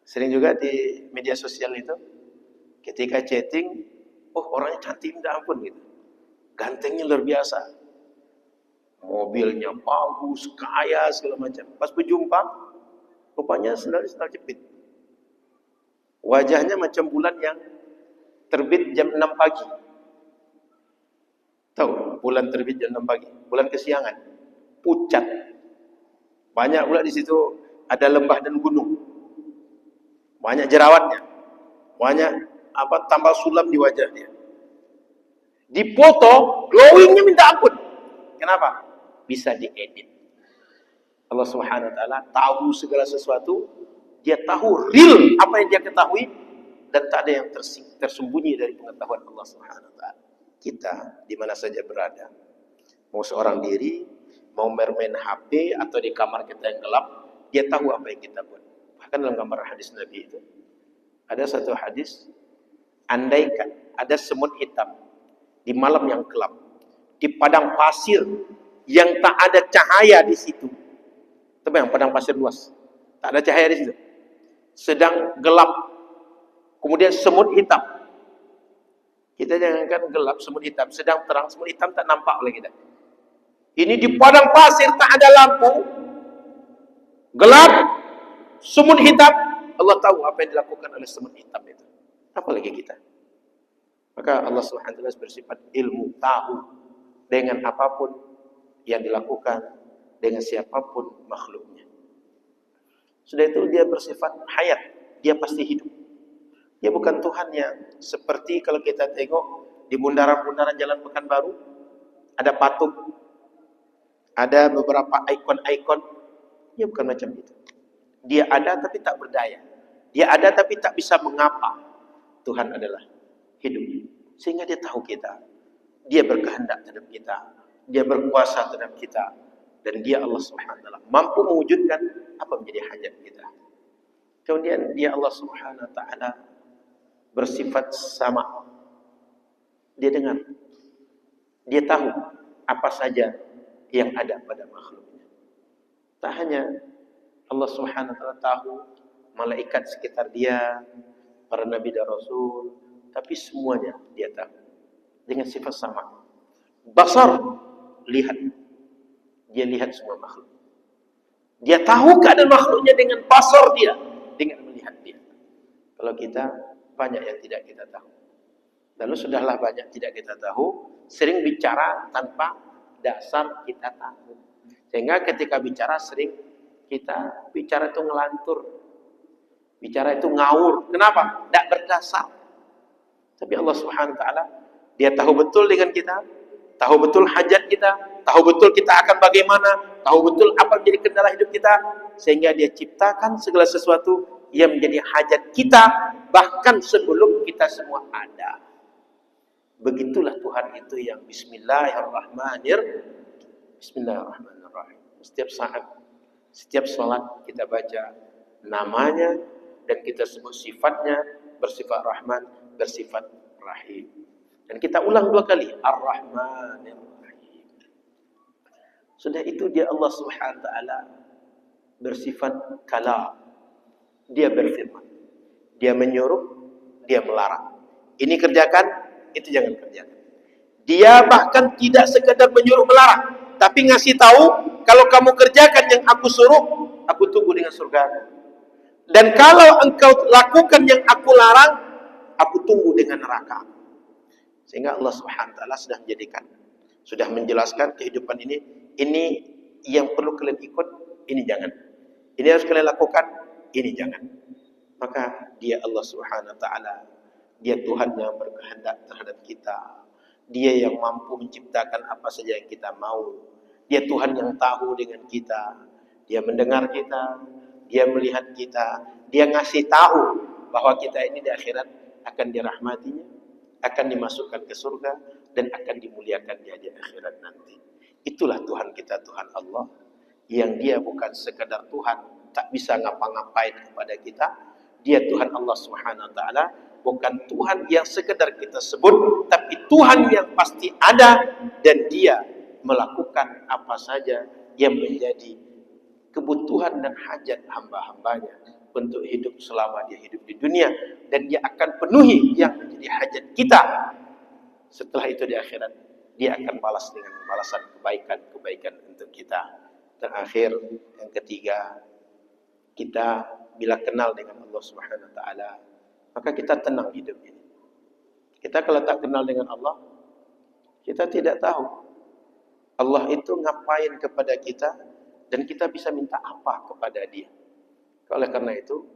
Sering juga di media sosial itu, ketika chatting, oh orangnya cantik minta ampun gitu. Gantengnya luar biasa. Mobilnya bagus, kaya, segala macam. Pas berjumpa, rupanya sendal jepit. Wajahnya macam bulan yang terbit jam 6 pagi. Tahu, bulan terbit jam 6 pagi. Bulan kesiangan. Pucat. Banyak pula di situ ada lembah dan gunung. Banyak jerawatnya. Banyak tambal sulam di wajah dia. Dipoto, glowingnya minta ampun. Kenapa? Bisa diedit. Allah Subhanahu wa taala tahu segala sesuatu. Dia tahu real apa yang dia ketahui, dan tak ada yang tersembunyi dari pengetahuan Allah Subhanahu wa taala. Kita di mana saja berada, mau seorang diri, mau bermain HP atau di kamar kita yang gelap, dia tahu apa yang kita buat. Bahkan dalam gambar hadis Nabi itu ada satu hadis, andaikan ada semut hitam di malam yang gelap, di padang pasir yang tak ada cahaya di situ. Tapi yang padang pasir luas, tak ada cahaya di situ. Sedang gelap. Kemudian semut hitam. Kita jangankan gelap, semut hitam. Sedang terang, semut hitam tak nampak oleh kita. Ini di padang pasir tak ada lampu. Gelap, semut hitam. Allah tahu apa yang dilakukan oleh semut hitam itu. Apalagi kita. Maka Allah Subhanahu wa taala bersifat ilmu, tahu dengan apapun yang dilakukan dengan siapapun makhluknya. Sudah itu dia bersifat hayat, dia pasti hidup. Dia bukan Tuhan yang seperti kalau kita tengok di bundaran-bundaran Jalan Pekanbaru ada patung, ada beberapa ikon-ikon. Dia bukan macam itu. Dia ada tapi tak berdaya. Dia ada tapi tak bisa mengapa. Tuhan adalah hidup. Sehingga dia tahu kita. Dia berkehendak terhadap kita. Dia berkuasa terhadap kita. Dan dia Allah Subhanahu wa taala mampu mewujudkan apa menjadi hajat kita. Kemudian dia Allah Subhanahu wa taala bersifat sama. Dia dengar. Dia tahu apa saja yang ada pada makhluknya. Tak hanya Allah Subhanahu wa taala tahu malaikat sekitar dia, para nabi dan rasul, tapi semuanya dia tahu dengan sifat sama. Basar, lihat. Dia lihat semua makhluk. Dia tahu keadaan makhluknya dengan basar dia, dengan melihat dia. Kalau kita banyak yang tidak kita tahu. Lalu sudahlah banyak tidak kita tahu, sering bicara tanpa dasar kita tahu. Sehingga ketika bicara sering kita bicara itu ngelantur. Bicara itu ngawur. Kenapa? Tidak berdasar. Tapi Allah Subhanahu wa taala, dia tahu betul dengan kita, tahu betul hajat kita, tahu betul kita akan bagaimana, tahu betul apa menjadi kendala hidup kita, sehingga dia ciptakan segala sesuatu yang menjadi hajat kita bahkan sebelum kita semua ada. Begitulah Tuhan itu yang Bismillahirrahmanirrahim. Setiap saat, setiap salat kita baca namanya dan kita sebut sifatnya, bersifat Rahman, bersifat Rahim. Dan kita ulang 2 kali, Ar-Rahmanir-Rahim. Sudah itu dia Allah Subhanahu wa taala bersifat kalam. Dia berfirman. Dia menyuruh, dia melarang. Ini kerjakan, itu jangan kerjakan. Dia bahkan tidak sekedar menyuruh melarang, tapi ngasih tahu, kalau kamu kerjakan yang aku suruh, aku tunggu dengan surga. Dan kalau engkau lakukan yang aku larang, aku tunggu dengan neraka. Sehingga Allah Subhanahu wa taala sudah menjadikan, sudah menjelaskan kehidupan ini yang perlu kalian ikut, ini jangan. Ini harus kalian lakukan, ini jangan. Maka dia Allah Subhanahu wa taala, dia Tuhan yang berkehendak terhadap kita. Dia yang mampu menciptakan apa saja yang kita mau. Dia Tuhan yang tahu dengan kita. Dia mendengar kita, dia melihat kita, dia ngasih tahu bahwa kita ini di akhirat akan dirahmatinya, akan dimasukkan ke surga, dan akan dimuliakan dia di akhirat nanti. Itulah Tuhan kita, Tuhan Allah, yang dia bukan sekadar Tuhan, tak bisa ngapa-ngapain kepada kita. Dia Tuhan Allah Subhanahu wa taala, bukan Tuhan yang sekedar kita sebut, tapi Tuhan yang pasti ada, dan dia melakukan apa saja yang menjadi kebutuhan dan hajat hamba-hambanya untuk hidup selama dia hidup di dunia, dan dia akan penuhi yang menjadi hajat kita. Setelah itu di akhirat dia akan balas dengan balasan kebaikan-kebaikan untuk kita. Terakhir, yang ketiga, kita bila kenal dengan Allah Subhanahu wa taala, maka kita tenang hidup ini. Kita kalau tak kenal dengan Allah, kita tidak tahu Allah itu ngapain kepada kita, dan kita bisa minta apa kepada dia. Oleh karena itu,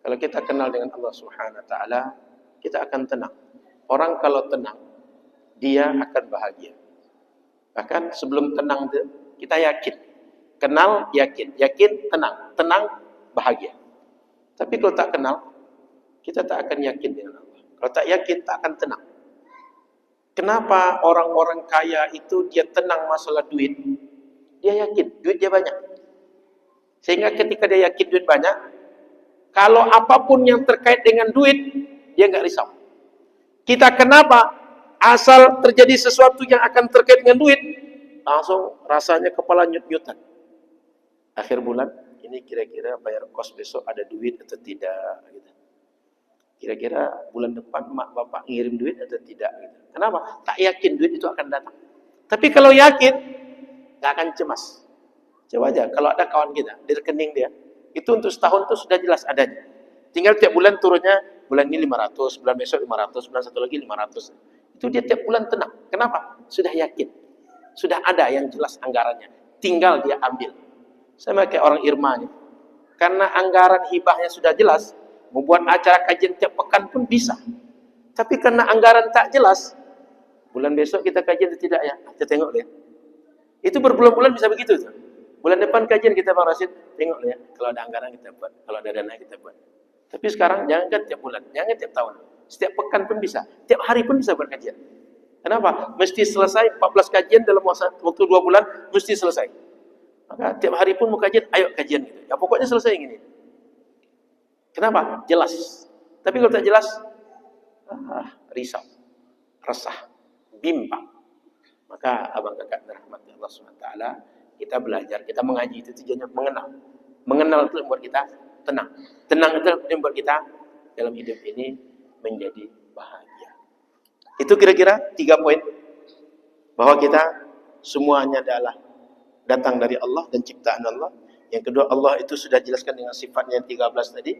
kalau kita kenal dengan Allah Subhanahu wa taala, kita akan tenang. Orang kalau tenang, dia akan bahagia. Bahkan sebelum tenang itu, kita yakin. Kenal, yakin. Yakin, tenang. Tenang, bahagia. Tapi kalau tak kenal, kita tak akan yakin dengan Allah. Kalau tak yakin, tak akan tenang. Kenapa orang-orang kaya itu dia tenang masalah duit? Dia yakin, duit dia banyak. Sehingga ketika dia yakin duit banyak, kalau apapun yang terkait dengan duit, dia nggak risau. Kita kenapa? Asal terjadi sesuatu yang akan terkait dengan duit, langsung rasanya kepala nyut-nyutan. Akhir bulan, ini kira-kira bayar kos besok ada duit atau tidak? Gitu. Kira-kira bulan depan mak bapak ngirim duit atau tidak? Gitu. Kenapa? Tak yakin duit itu akan datang. Tapi kalau yakin, nggak akan cemas. Coba aja, kalau ada kawan kita di rekening dia, itu untuk setahun itu sudah jelas adanya. Tinggal tiap bulan turunnya, bulan ini 500, bulan besok 500, bulan satu lagi 500. Itu dia tiap bulan tenang. Kenapa? Sudah yakin. Sudah ada yang jelas anggarannya. Tinggal dia ambil. Sama kayak orang Irma nih. Karena anggaran hibahnya sudah jelas, membuat acara kajian tiap pekan pun bisa. Tapi karena anggaran tak jelas, bulan besok kita kajian atau tidak ya? Kita tengok lihat. Itu berbulan-bulan bisa begitu tuh. Bulan depan kajian kita Bang Rasid, tengok ya. Kalau ada anggaran kita buat, kalau ada dana kita buat. Tapi sekarang jangan kan tiap bulan, jangan tiap tahun. Setiap pekan pun bisa, tiap hari pun bisa berkajian. Kenapa? Mesti selesai 14 kajian dalam waktu 2 bulan, mesti selesai. Maka tiap hari pun mau kajian, ayo kajian gitu. Ya pokoknya selesai gini. Kenapa? Jelas. Tapi kalau tak jelas, risau, resah, bimbang. Maka abang kakak dirahmati Allah SWT, kita belajar, kita mengaji itu tujuannya mengenal. Mengenal itu membuat kita tenang. Tenang itu membuat kita dalam hidup ini menjadi bahagia. Itu kira-kira 3 poin. Bahwa kita semuanya adalah datang dari Allah dan ciptaan Allah. Yang kedua, Allah itu sudah jelaskan dengan sifatnya yang 13 tadi.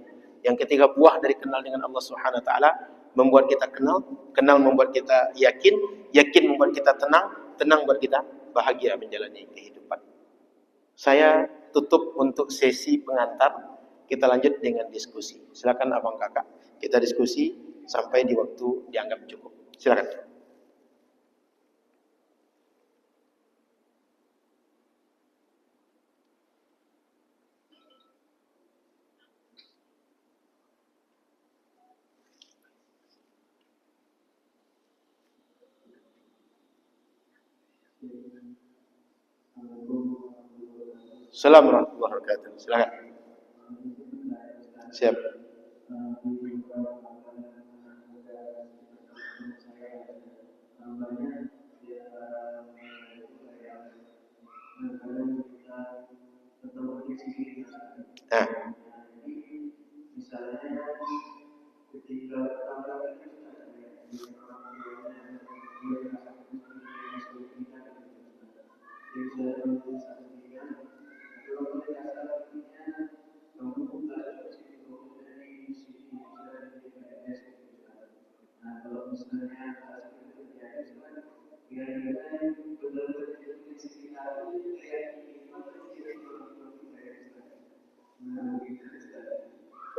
Yang ketiga, buah dari kenal dengan Allah Subhanahu wa taala membuat kita kenal, kenal membuat kita yakin, yakin membuat kita tenang, tenang membuat kita bahagia menjalani kehidupan. Saya tutup untuk sesi pengantar, kita lanjut dengan diskusi. Silakan abang kakak, kita diskusi sampai di waktu dianggap cukup. Silakan. Assalamualaikum warahmatullahi wabarakatuh. Silakan. Siap. Nah.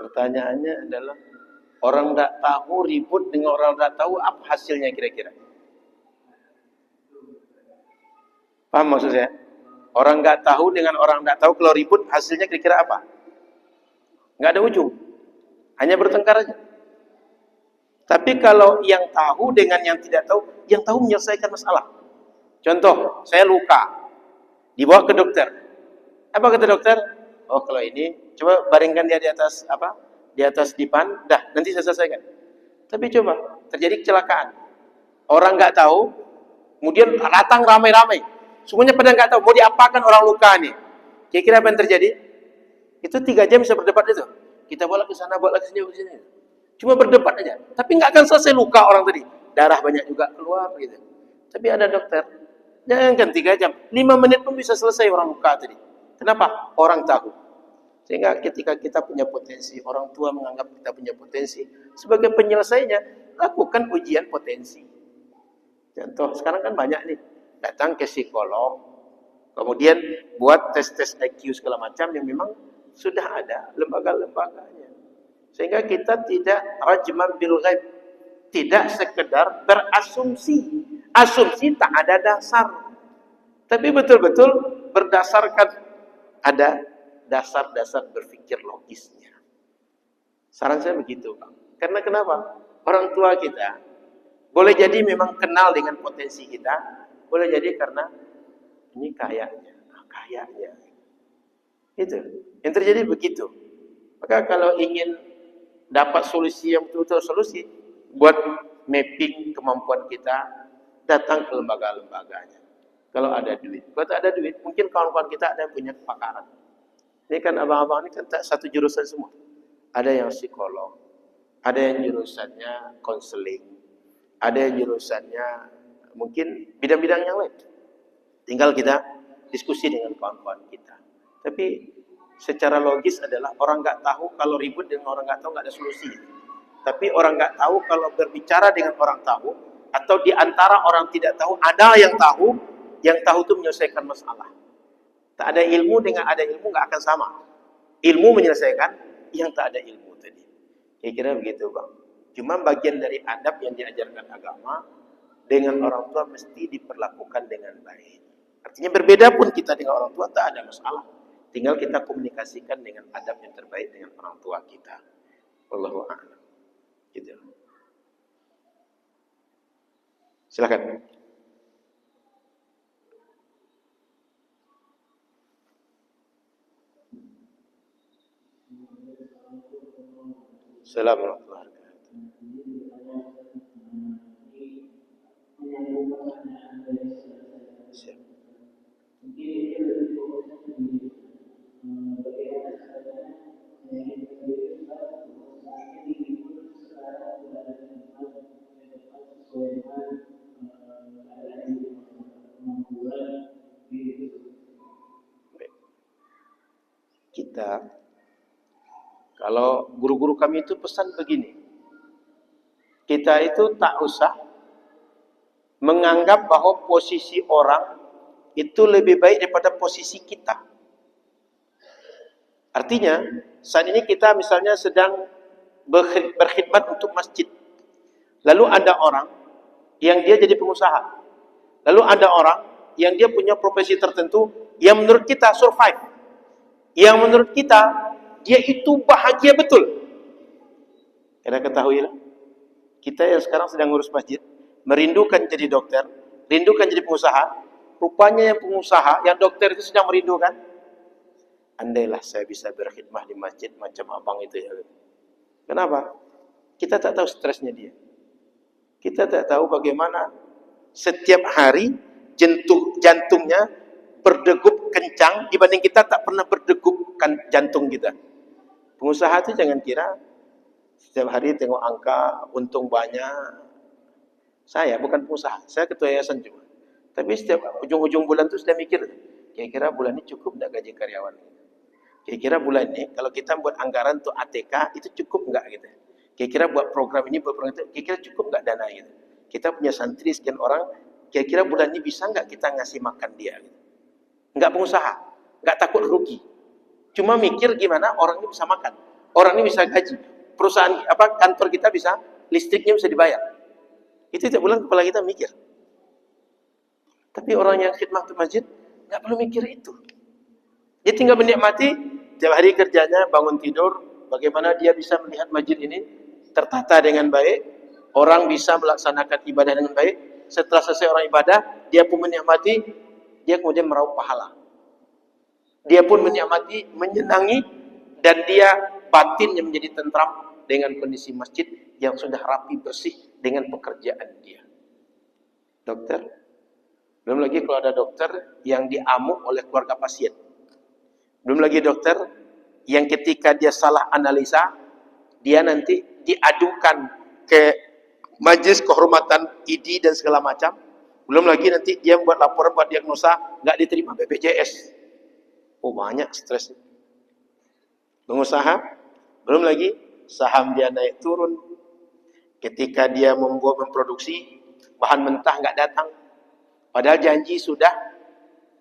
Pertanyaannya adalah, orang tak tahu ribut dengan orang tak tahu, apa hasilnya kira-kira? Paham maksud saya? Orang nggak tahu dengan orang nggak tahu, kalau ribut hasilnya kira-kira apa? Nggak ada ujung, hanya bertengkar aja. Tapi kalau yang tahu dengan yang tidak tahu, yang tahu menyelesaikan masalah. Contoh, saya luka, dibawa ke dokter. Apa kata dokter? Oh, kalau ini coba baringkan dia di atas apa? Di atas dipan, dah nanti saya selesaikan. Tapi coba terjadi kecelakaan, orang nggak tahu, kemudian datang ramai-ramai, semuanya pada nggak tahu mau diapakan orang luka nih. Kira-kira apa yang terjadi? Itu 3 jam bisa berdebat itu. Kita bawa ke sana, bawa ke sini, bawa ke sini. Cuma berdebat aja. Tapi nggak akan selesai luka orang tadi. Darah banyak juga keluar gitu. Tapi ada dokter, jangankan 3 jam, 5 menit pun bisa selesai orang luka tadi. Kenapa? Orang tahu. Sehingga ketika kita punya potensi, orang tua menganggap kita punya potensi, sebagai penyelesainya, lakukan ujian potensi. Contoh, sekarang kan banyak nih, datang ke psikolog, kemudian buat tes-tes IQ segala macam yang memang sudah ada lembaga-lembaganya. Sehingga kita tidak rajman bil ghaib, tidak sekedar berasumsi. Asumsi tak ada dasar. Tapi betul-betul berdasarkan ada dasar-dasar berpikir logisnya. Saran saya begitu, Pak. Karena kenapa? Orang tua kita boleh jadi memang kenal dengan potensi kita, boleh jadi karena ini kayaknya. Itu. Yang terjadi begitu. Maka kalau ingin dapat solusi yang betul-betul solusi, buat mapping kemampuan kita, datang ke lembaga-lembaganya. Kalau ada duit. Kalau tak ada duit, mungkin kawan-kawan kita ada yang punya kepakaran. Ini kan abang-abang ini kan satu jurusan semua. Ada yang psikolog, ada yang jurusannya konseling, ada yang jurusannya mungkin bidang-bidang yang lain. Tinggal kita diskusi dengan kawan-kawan kita. Tapi secara logis adalah orang nggak tahu kalau ribut dengan orang nggak tahu nggak ada solusi. Tapi orang nggak tahu kalau berbicara dengan orang tahu, atau di antara orang tidak tahu ada yang tahu itu menyelesaikan masalah. Tak ada ilmu dengan ada ilmu nggak akan sama. Ilmu menyelesaikan yang tak ada ilmu tadi. Kira-kira begitu, Bang. Cuma bagian dari adab yang diajarkan agama, dengan orang tua mesti diperlakukan dengan baik. Artinya berbeda pun kita dengan orang tua tak ada masalah. Tinggal kita komunikasikan dengan adab yang terbaik dengan orang tua kita. Wallahu a'lam. Gitu. Silakan. Assalamualaikum warahmatullahi kita, kalau guru-guru kami itu pesan begini, kita itu tak usah menganggap bahwa posisi orang itu lebih baik daripada posisi kita. Artinya, saat ini kita misalnya sedang berkhidmat untuk masjid. Lalu ada orang yang dia jadi pengusaha. Lalu ada orang yang dia punya profesi tertentu yang menurut kita survive. Yang menurut kita dia itu bahagia betul. Karena ketahuilah, kita yang sekarang sedang ngurus masjid, merindukan jadi dokter, rindukan jadi pengusaha. Rupanya yang pengusaha, yang dokter itu sedang merindukan, andailah saya bisa berkhidmah di masjid macam abang itu ya. Kenapa? Kita tak tahu stresnya dia. Kita tak tahu bagaimana setiap hari jantungnya berdegup kencang dibanding kita tak pernah berdegup jantung kita. Pengusaha itu jangan kira setiap hari tengok angka untung banyak. Saya bukan pengusaha, saya ketua yayasan cuma. Tapi setiap ujung-ujung bulan itu sudah mikir, kira-kira bulan ini cukup enggak gaji karyawan? Kira-kira bulan ini kalau kita buat anggaran untuk ATK itu cukup enggak gitu. Kira-kira buat program ini, buat program itu, kira-kira cukup enggak dana gitu. Kita punya santri sekian orang, kira-kira bulan ini bisa enggak kita ngasih makan dia gitu. Enggak pengusaha, enggak takut rugi. Cuma mikir gimana orang ini bisa makan, orang ini bisa gaji, perusahaan kantor kita bisa, listriknya bisa dibayar. Itu tiap bulan kepala kita mikir. Tapi orang yang khidmat di masjid nggak perlu mikir itu. Dia tinggal menikmati tiap hari kerjanya, bangun tidur, bagaimana dia bisa melihat masjid ini tertata dengan baik, orang bisa melaksanakan ibadah dengan baik. Setelah selesai orang ibadah, dia pun menikmati, dia kemudian meraup pahala. Dia pun menikmati, menyenangi, dan dia batinnya menjadi tentram dengan kondisi masjid yang sudah rapi bersih dengan pekerjaan dia. Dokter, belum lagi kalau ada dokter yang diamuk oleh keluarga pasien. Belum lagi dokter yang ketika dia salah analisa, dia nanti diadukan ke Majelis Kehormatan ID dan segala macam. Belum lagi nanti dia membuat laporan, buat diagnosa, nggak diterima BPJS. Oh, banyak stres. Pengusaha, belum lagi saham dia naik turun. Ketika dia memproduksi, bahan mentah nggak datang. Padahal janji sudah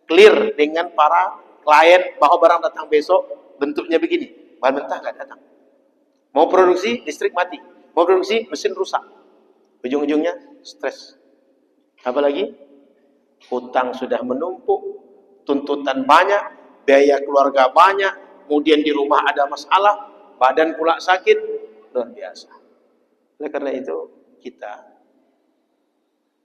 clear dengan para klien bahwa barang datang besok, bentuknya begini. Bahan mentah nggak datang. Mau produksi, listrik mati. Mau produksi, mesin rusak. Ujung-ujungnya stres. Apalagi hutang sudah menumpuk, tuntutan banyak, biaya keluarga banyak, kemudian di rumah ada masalah, badan pula sakit, luar biasa. Oleh karena itu, kita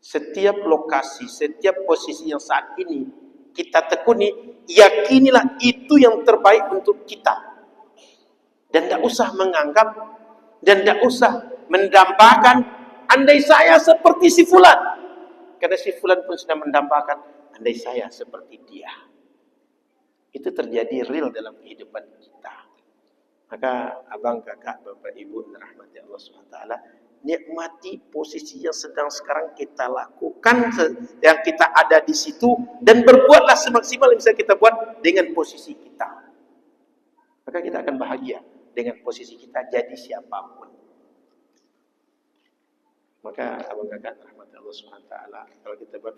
setiap lokasi, setiap posisi yang saat ini kita tekuni, yakinilah itu yang terbaik untuk kita. Dan tidak usah menganggap, dan tidak usah mendambakan, andai saya seperti si fulan. Karena si fulan pun sudah mendambakan, andai saya seperti dia. Itu terjadi real dalam kehidupan kita. Maka abang, kakak, bapak, ibu, rahmati Allah SWT, nikmati posisi yang sedang sekarang kita lakukan, yang kita ada di situ, dan berbuatlah semaksimal yang bisa kita buat dengan posisi kita. Maka kita akan bahagia dengan posisi kita, jadi siapapun. Maka abang, kakak, rahmati Allah SWT, kalau kita buat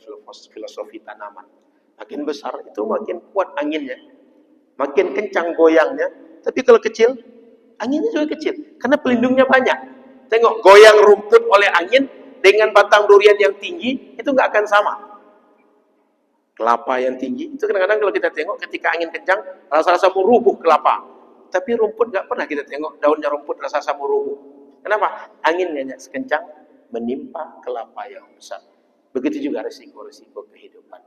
filosofi tanaman, makin besar itu makin kuat anginnya, makin kencang goyangnya. Tapi kalau kecil, anginnya juga kecil, karena pelindungnya banyak. Tengok, goyang rumput oleh angin dengan batang durian yang tinggi, itu nggak akan sama. Kelapa yang tinggi, itu kadang-kadang kalau kita tengok ketika angin kencang, rasa-rasa mau rubuh kelapa. Tapi rumput nggak pernah kita tengok, daunnya rumput rasa-rasa mau rubuh. Kenapa? Anginnya sekencang menimpa kelapa yang besar. Begitu juga resiko-resiko kehidupan.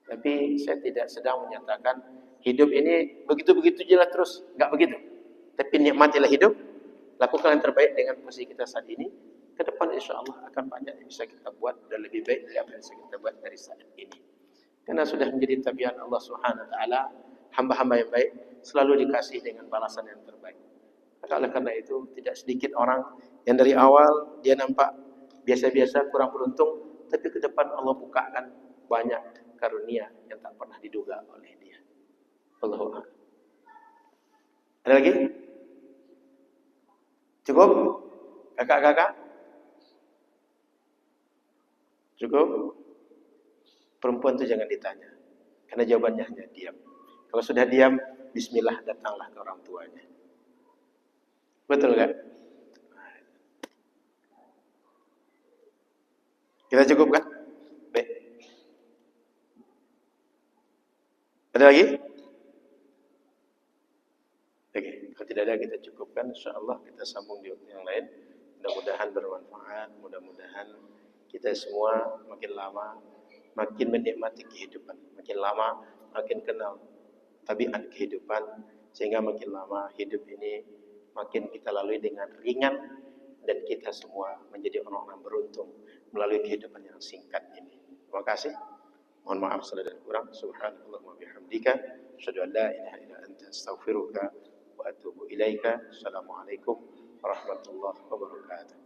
Tapi saya tidak sedang menyatakan hidup ini begitu-begitu jelas terus, nggak begitu. Tapi nikmatilah hidup, lakukan yang terbaik dengan posisi kita saat ini. Ke depan insya Allah akan banyak yang bisa kita buat dan lebih baik dari apa yang bisa kita buat dari saat ini. Karena sudah menjadi tabiat Allah Subhanahu Wa Taala, hamba-hamba yang baik selalu dikasih dengan balasan yang terbaik. Maka oleh karena itu tidak sedikit orang yang dari awal dia nampak biasa-biasa, kurang beruntung, tapi ke depan Allah bukakan banyak karunia yang tak pernah diduga oleh dia. Allahu a'lam. Ada lagi? Cukup? Kakak-kakak? Cukup? Perempuan itu jangan ditanya, karena jawabannya hanya diam. Kalau sudah diam, bismillah, datanglah ke orang tuanya. Betul kan? Kita cukup kan? Baik. Ada lagi? Oke, kalau tidak ada kita cukupkan. InsyaAllah kita sambung di waktu yang lain. Mudah-mudahan bermanfaat. Mudah-mudahan kita semua makin lama makin menikmati kehidupan. Makin lama makin kenal tabiat kehidupan. Sehingga makin lama hidup ini makin kita lalui dengan ringan. Dan kita semua menjadi orang-orang beruntung melalui kehidupan yang singkat ini. Terima kasih. Mohon maaf salah dan kurang. Subhanallah wa bihamdika. Asyhadu an la ilaha illa anta astaghfiruka wa atubu ilaika. Assalamualaikum warahmatullahi wabarakatuh.